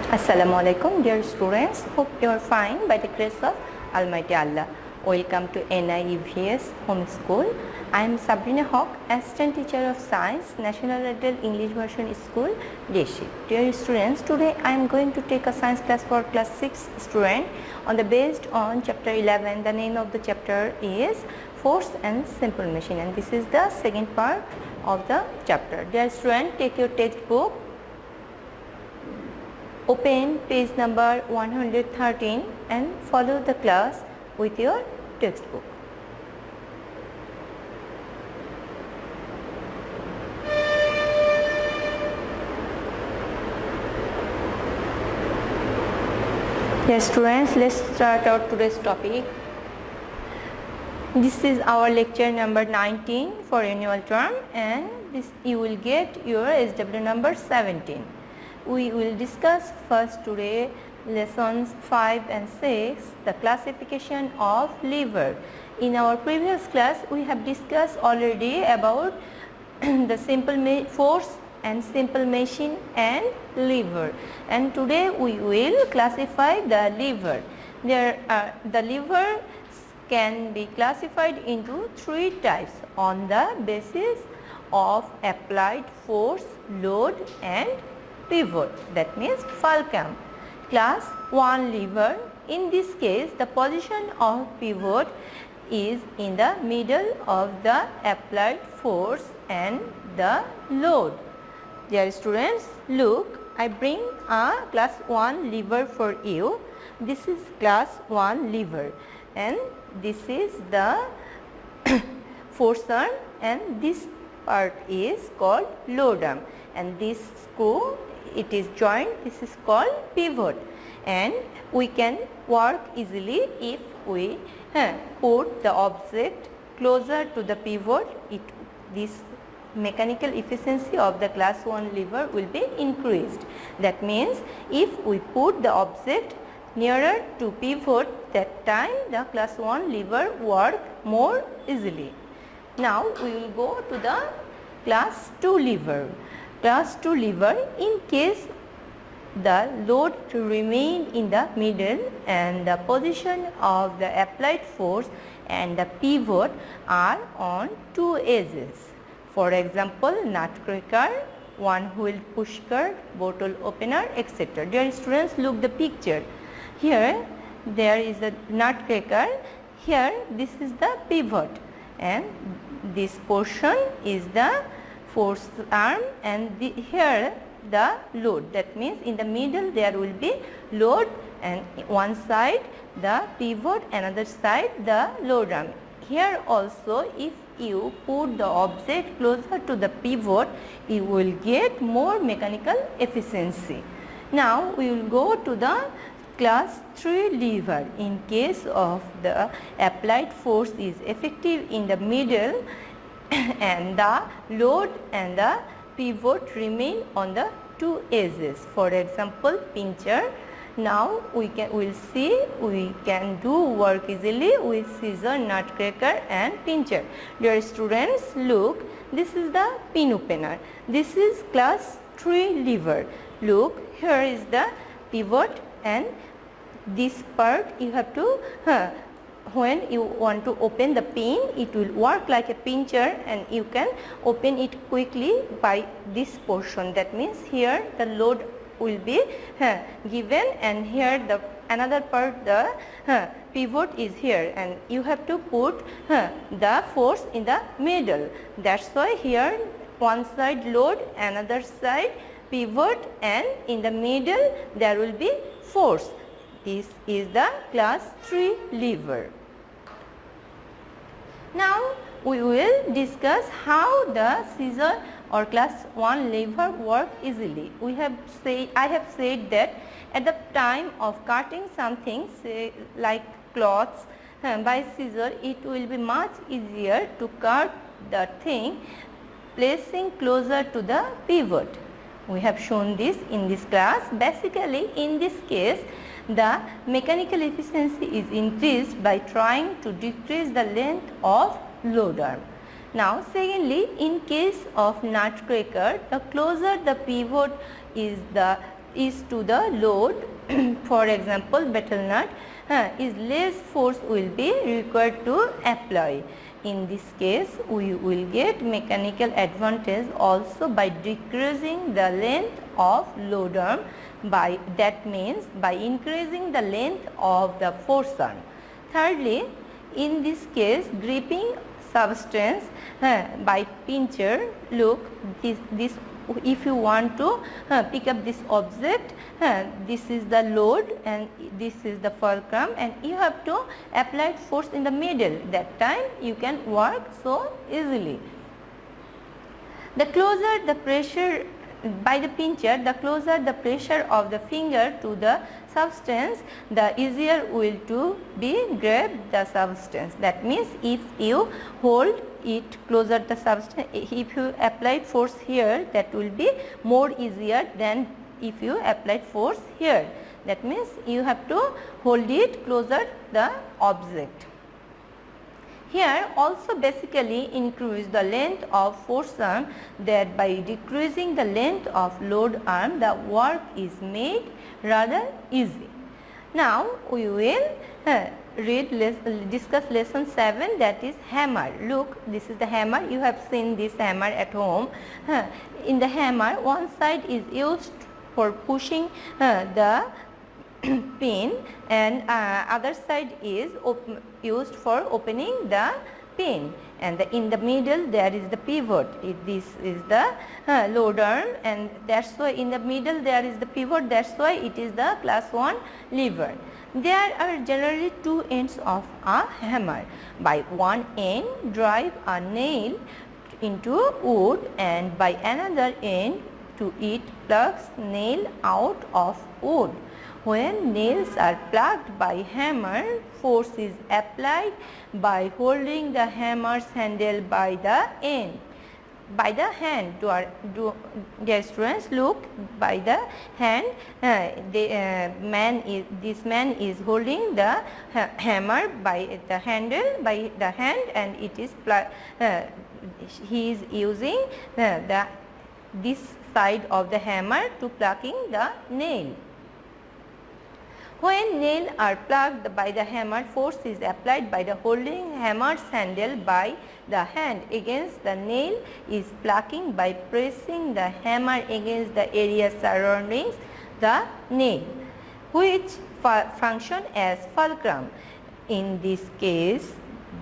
Assalamualaikum dear students, hope you are fine by the grace of Almighty Allah. Welcome to NIEVS Homeschool. I am Sabrina Hawk, Assistant Teacher of Science, National Adult English Version School, Deshi. Dear students, today I am going to take a science class for class 6 student based on chapter 11. The name of the chapter is Force and Simple Machine, and this is the second part of the chapter. Dear student, take your textbook. Open page number 113 and follow the class with your textbook. Yes students, let's start our today's topic. This is our lecture number 19 for annual term, and this you will get your SW number 17. We will discuss first today lessons 5 and 6, the classification of lever. In our previous class we have discussed already about the simple force and simple machine and lever, and today we will classify the lever. The lever can be classified into 3 types on the basis of applied force, load and pivot, that means fulcrum. Class 1 lever, in this case the position of pivot is in the middle of the applied force and the load. Dear students, look, I bring a class 1 lever for you. This is class 1 lever, and this is the force arm, and this part is called load arm, and this screw, it is joined, this is called pivot, and we can work easily if we put the object closer to the pivot. This mechanical efficiency of the class 1 lever will be increased. That means if we put the object nearer to pivot, that time the class 1 lever work more easily. Now we will go to the class 2 lever. Class 2 lever, in case the load to remain in the middle and the position of the applied force and the pivot are on 2 edges. For example, nutcracker, one-wheel pushcart, bottle opener, etc. Dear students, look the picture. Here there is a nutcracker. Here this is the pivot, and this portion is the force arm, and here the load. That means in the middle there will be load, and one side the pivot, another side the load arm. Here also, if you put the object closer to the pivot, you will get more mechanical efficiency. Now we will go to the class 3 lever. In case of the applied force is effective in the middle and the load and the pivot remain on the 2 edges. For example, pincher. Now we can do work easily with scissor, nutcracker and pincher. Dear students, look, this is the pin opener. This is class 3 lever. Look, here is the pivot, and this part you have to when you want to open the pin, it will work like a pincher, and you can open it quickly by this portion. That means here the load will be given, and here the another part, the pivot is here, and you have to put the force in the middle. That's why here one side load, another side pivot, and in the middle there will be force. This is the class 3 lever. Now we will discuss how the scissor or class 1 lever work easily. I have said that at the time of cutting something, say like cloths, by scissor, it will be much easier to cut the thing placing closer to the pivot. We have shown this in this class. Basically, in this case, the mechanical efficiency is increased by trying to decrease the length of load arm. Now secondly, in case of nutcracker, the closer the pivot is the is to the load, for example betel nut, is less force will be required to apply. In this case we will get mechanical advantage also by decreasing the length of load arm, by that means by increasing the length of the force arm. Thirdly, in this case gripping substance by pincher, look this if you want to pick up this object, this is the load and this is the fulcrum, and you have to apply force in the middle. That time you can work so easily. The closer the pressure by the pincher, the closer the pressure of the finger to the substance, the easier will to be grab the substance. That means if you hold it closer the substance, if you apply force here, that will be more easier than if you applied force here. That means you have to hold it closer the object. Here also basically increase the length of force arm, that by decreasing the length of load arm the work is made rather easy. Now we will discuss lesson 7, that is hammer. Look, this is the hammer. You have seen this hammer at home. In the hammer, one side is used for pushing the pin and other side is used for opening the pin, and in the middle there is the pivot. This is the load arm, and that's why in the middle there is the pivot, that's why it is the class 1 lever. There are generally two ends of a hammer. By one end drive a nail into wood, and by another end to it plugs nail out of wood. When nails are plugged by hammer, force is applied by holding the hammer's handle by the end. By the hand, dear students, look, by the hand, this man is holding the hammer by the handle by the hand, and it is he is using this side of the hammer to plugging the nail. When nails are plugged by the hammer, force is applied by the holding hammer's handle by the hand against the nail is plugging by pressing the hammer against the area surrounding the nail, which function as fulcrum. In this case,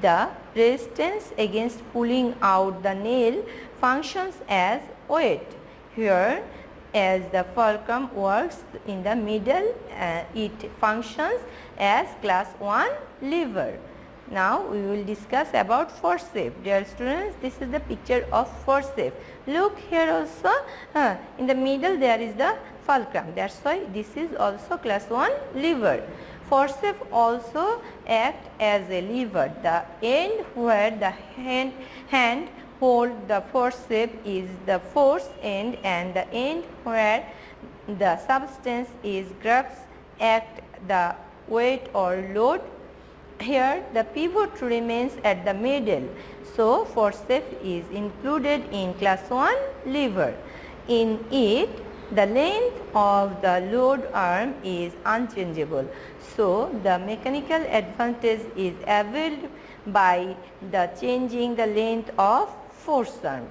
the resistance against pulling out the nail functions as weight. Here, as the fulcrum works in the middle, it functions as class 1 lever. Now we will discuss about forceps. Dear students, this is the picture of forceps. Look here also, in the middle there is the fulcrum. That's why this is also class 1 lever. Forceps also act as a lever. The end where the hand hold the forceps is the force end, and the end where the substance is grasped act the weight or load. Here the pivot remains at the middle, so forceps is included in class 1 lever. In it, the length of the load arm is unchangeable, so the mechanical advantage is availed by the changing the length of force arm.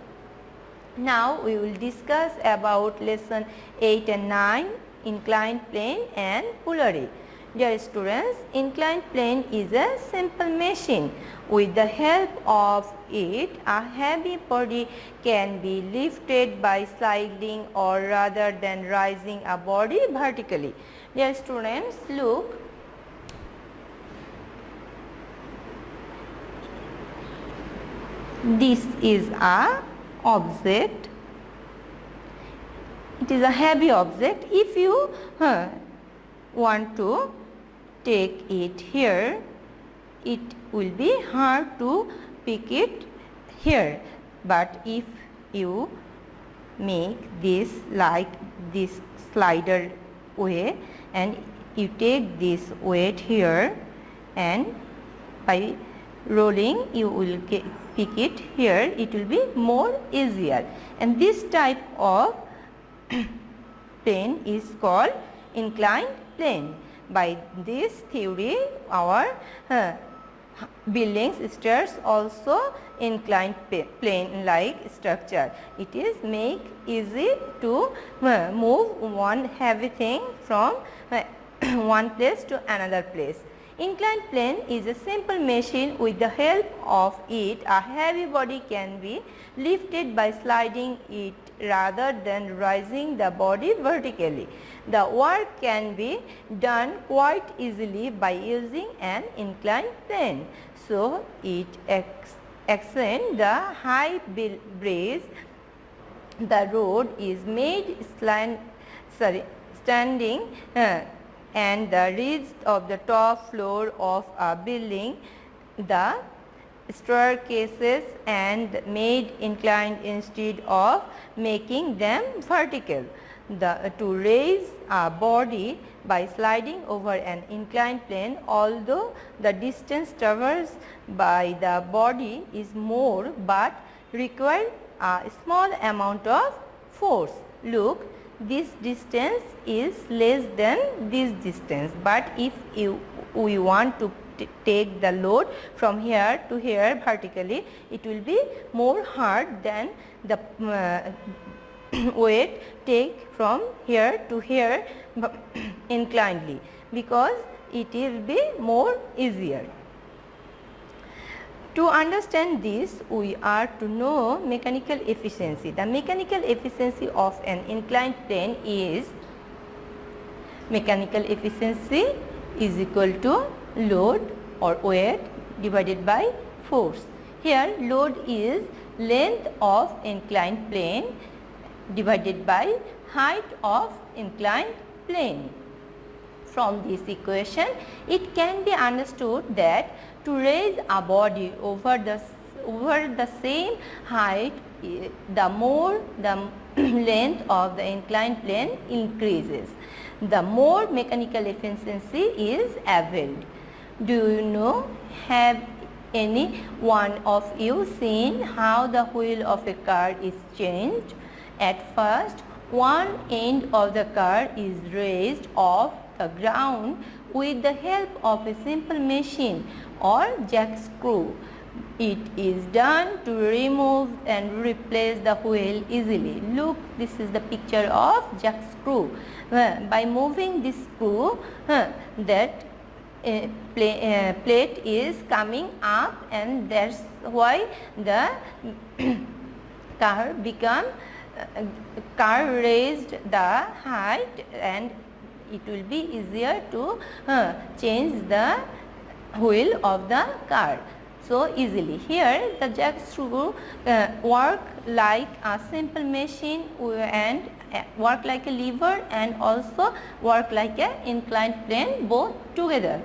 Now we will discuss about lesson 8 and 9, inclined plane and pulley. Dear students, inclined plane is a simple machine. With the help of it, a heavy body can be lifted by sliding or rather than rising a body vertically. Dear students, look. This is a object. It is a heavy object. If you want to take it here, it will be hard to pick it here. But if you make this like this slider way and you take this weight here, and by rolling you will pick it here, it will be more easier. And this type of plane is called inclined plane. By this theory, our buildings, stairs also inclined plane like structure. It is make easy to move one heavy thing from one place to another place. Inclined plane is a simple machine. With the help of it, a heavy body can be lifted by sliding it rather than raising the body vertically. The work can be done quite easily by using an inclined plane. So, it ascends the high bridge. The road is made standing and the ridge of the top floor of a building. The staircases and made inclined instead of making them vertical. To raise a body by sliding over an inclined plane, although the distance traversed by the body is more but requires a small amount of force. Look, this distance is less than this distance, but if we want to take the load from here to here vertically, it will be more hard than the weight take from here to here inclinedly, because it will be more easier. To understand this, we are to know mechanical efficiency. The mechanical efficiency of an inclined plane is equal to load or weight divided by force. Here load is length of inclined plane divided by height of inclined plane. From this equation, it can be understood that to raise a body over the same height, the more the length of the inclined plane increases, the more mechanical efficiency is availed. Do you know, have any one of you seen how the wheel of a car is changed? At first, one end of the car is raised off the ground with the help of a simple machine or jack screw. It is done to remove and replace the wheel easily. Look, this is the picture of jack screw. By moving this screw, that plate is coming up, and that's why the car raised the height, and it will be easier to change the wheel of the car so easily. Here the jack screw work like a simple machine and work like a lever, and also work like an inclined plane, both together.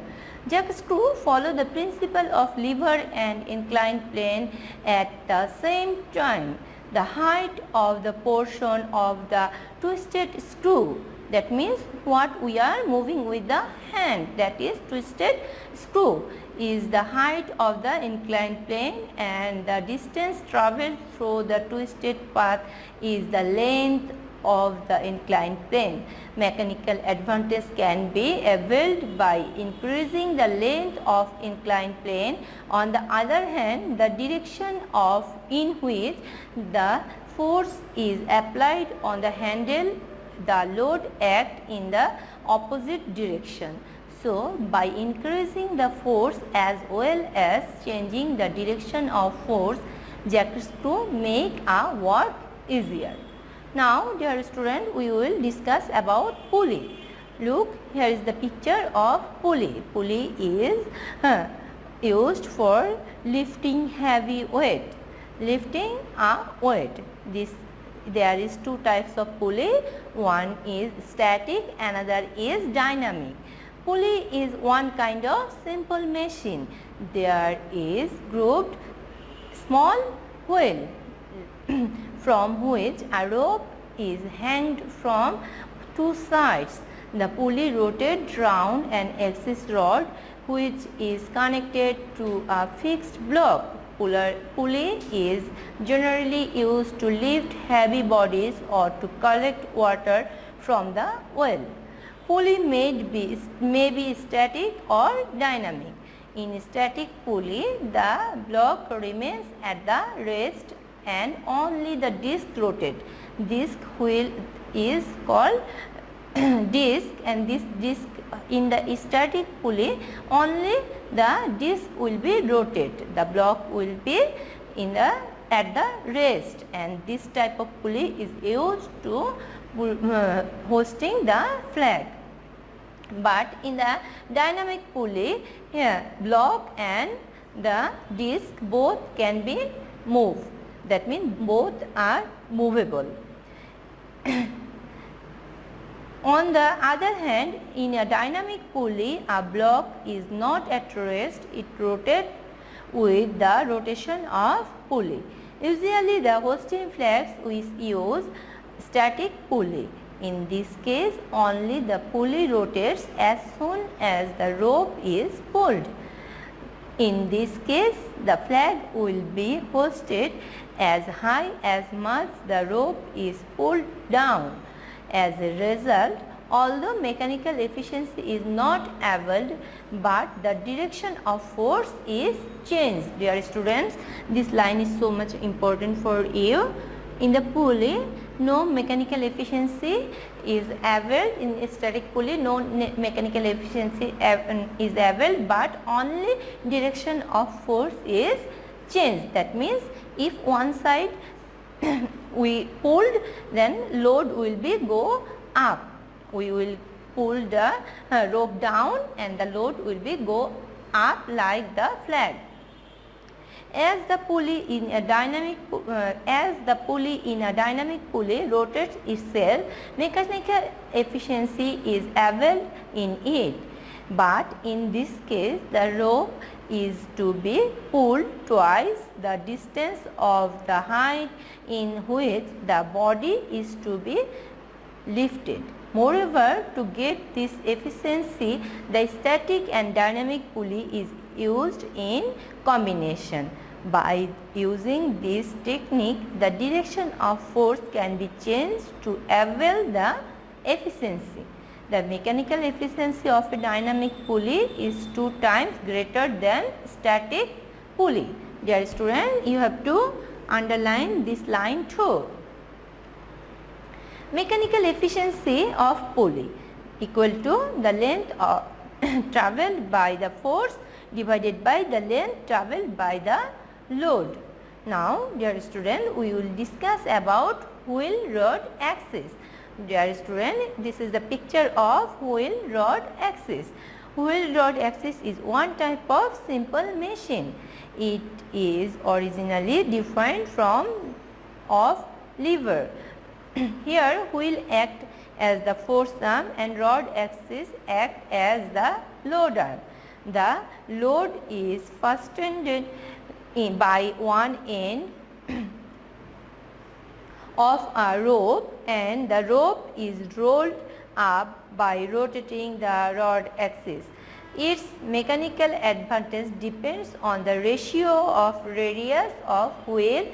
Jack screw follow the principle of lever and inclined plane at the same time. The height of the portion of the twisted screw, that means what we are moving with the hand, that is twisted screw, is the height of the inclined plane, and the distance travelled through the twisted path is the length of the inclined plane. Mechanical advantage can be availed by increasing the length of inclined plane. On the other hand, the direction in which the force is applied on the handle, the load acts in the opposite direction. So, by increasing the force as well as changing the direction of force, jack screw make our work easier. Now, dear student, we will discuss about pulley. Look, here is the picture of pulley. Pulley is used for lifting heavy weight. Lifting a weight. There is two types of pulley. One is static, another is dynamic. Pulley is one kind of simple machine. There is grouped small wheel from which a rope is hanged from two sides. The pulley rotates round an axis rod which is connected to a fixed block. Pulley is generally used to lift heavy bodies or to collect water from the wheel. Pulley may be static or dynamic. In static pulley, the block remains at the rest and only the disc rotates. Disc wheel is called disc, and this disc in the static pulley only the disc will be rotated. The block will be at the rest, and this type of pulley is used to hoisting the flag. But in the dynamic pulley, here block and the disc both can be moved. That means both are movable. On the other hand, in a dynamic pulley, a block is not at rest, it rotates with the rotation of pulley. Usually the hoisting flags we use static pulley. In this case, only the pulley rotates as soon as the rope is pulled. In this case, the flag will be hoisted as high as much the rope is pulled down. As a result, although mechanical efficiency is not availed, but the direction of force is changed. Dear students, this line is so much important for you. In the pulley, no mechanical efficiency is availed. In static pulley, no mechanical efficiency is availed, but only direction of force is changed. That means if one side we pulled, then load will be go up. We will pull the rope down and the load will be go up like the flag. As the pulley in a dynamic pulley rotates itself, mechanical efficiency is availed in it. But in this case, the rope is to be pulled twice the distance of the height in which the body is to be lifted. Moreover, to get this efficiency, the static and dynamic pulley is used in combination. By using this technique, the direction of force can be changed to avail the efficiency. The mechanical efficiency of a dynamic pulley is 2 times greater than static pulley. Dear student, you have to underline this line too. Mechanical efficiency of pulley equal to the length of travelled by the force divided by the length travelled by the load. Now, dear student, we will discuss about wheel rod axis. Dear student, this is the picture of wheel rod axis. Wheel rod axis is one type of simple machine. It is originally defined from of lever. Here wheel act as the force arm and rod axis act as the load arm. The load is fastened by one end of a rope, and the rope is rolled up by rotating the rod axis. Its mechanical advantage depends on the ratio of radius of wheel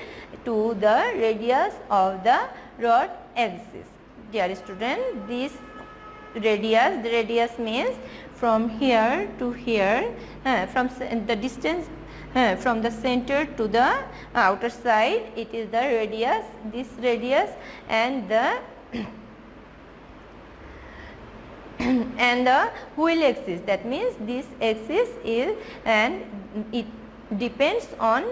to the radius of the rod axis. Dear student, this radius, the radius means from here to here, from the distance from the center to the outer side, it is the radius, this radius, and the and the wheel axis. That means this axis is, and it depends on,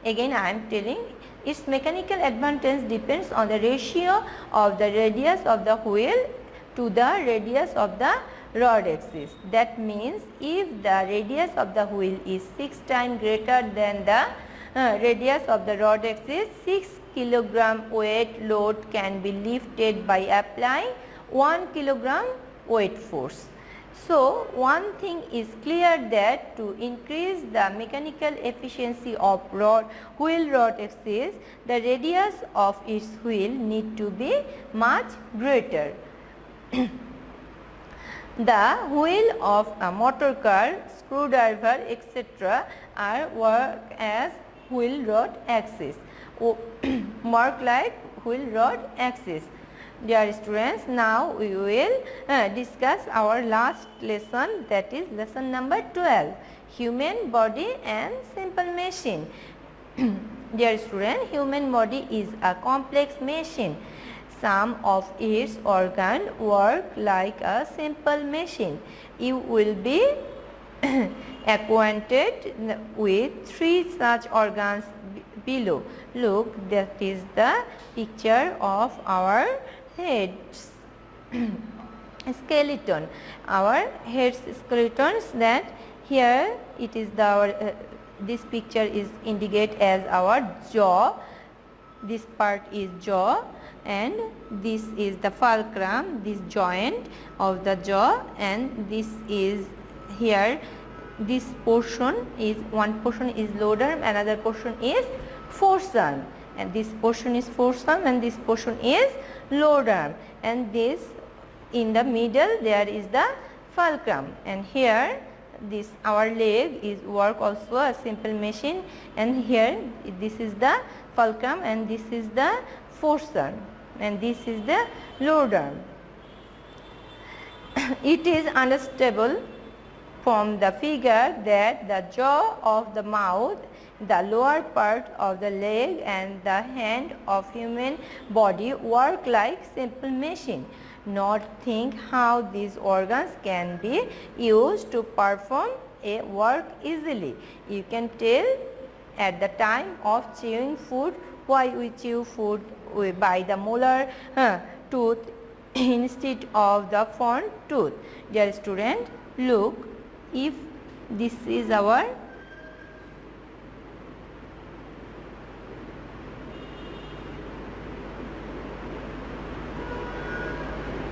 again I am telling, its mechanical advantage depends on the ratio of the radius of the wheel to the radius of the rod axis. That means if the radius of the wheel is 6 times greater than the radius of the rod axis, 6 kg weight load can be lifted by applying 1 kg weight force. So, one thing is clear, that to increase the mechanical efficiency of wheel rod axis, the radius of its wheel need to be much greater. The wheel of a motor car, screwdriver, etc. are work as wheel rod axis, mark like wheel rod axis. Dear students, now we will discuss our last lesson, that is lesson number 12, human body and simple machine. Dear student, human body is a complex machine. Some of its organs work like a simple machine. You will be acquainted with 3 such organs below. Look, that is the picture of our head skeleton. Our head skeletons, that here it is the this picture is indicate as our jaw. This part is jaw, and this is the fulcrum, this joint of the jaw, and this is here. This portion is, one portion is lower, another portion is forearm, and this portion is forearm and this portion is lower arm, and this in the middle there is the fulcrum, and here this our leg is work also a simple machine, and here this is the fulcrum and this is the forearm and this is the lower arm. It is understandable from the figure that the jaw of the mouth, the lower part of the leg and the hand of human body work like simple machine. Not think how these organs can be used to perform a work easily. You can tell at the time of chewing food why we chew food by the molar tooth instead of the front tooth. Dear student, look, if this is our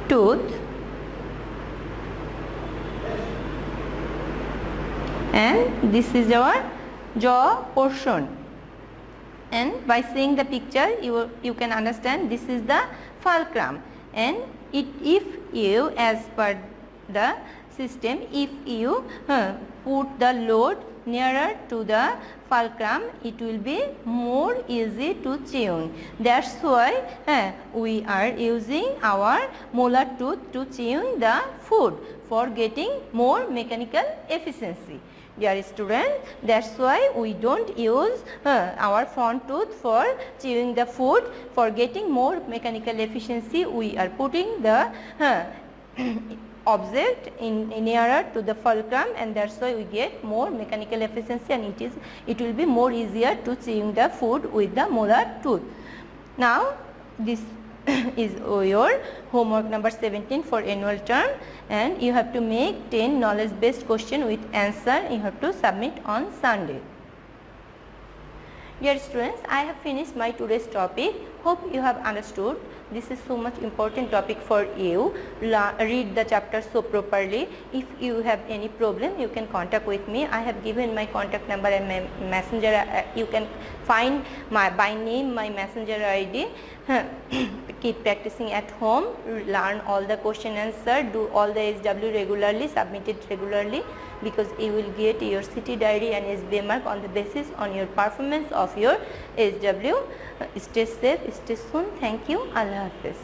tooth and this is our jaw portion, and by seeing the picture you can understand this is the fulcrum, and if you, as per the system, if you put the load nearer to the fulcrum, it will be more easy to chew. That's why we are using our molar tooth to chew the food for getting more mechanical efficiency. Dear student, that's why we don't use our front tooth for chewing the food. For getting more mechanical efficiency, we are putting the object in nearer to the fulcrum, and that's why we get more mechanical efficiency, and it will be more easier to chewing the food with the molar tooth. Now this is your homework number 17 for annual term, and you have to make 10 knowledge based question with answer. You have to submit on Sunday. Dear students, I have finished my today's topic. Hope you have understood. This is so much important topic for you. Read the chapter so properly. If you have any problem, you can contact with me. I have given my contact number and my messenger. You can find by name my messenger ID. Keep practicing at home. Learn all the question answer. Do all the SW regularly. Submit it regularly, because you will get your city diary and SBA mark on the basis on your performance of your SW. Stay safe, stay soon. Thank you. Allah Hafiz.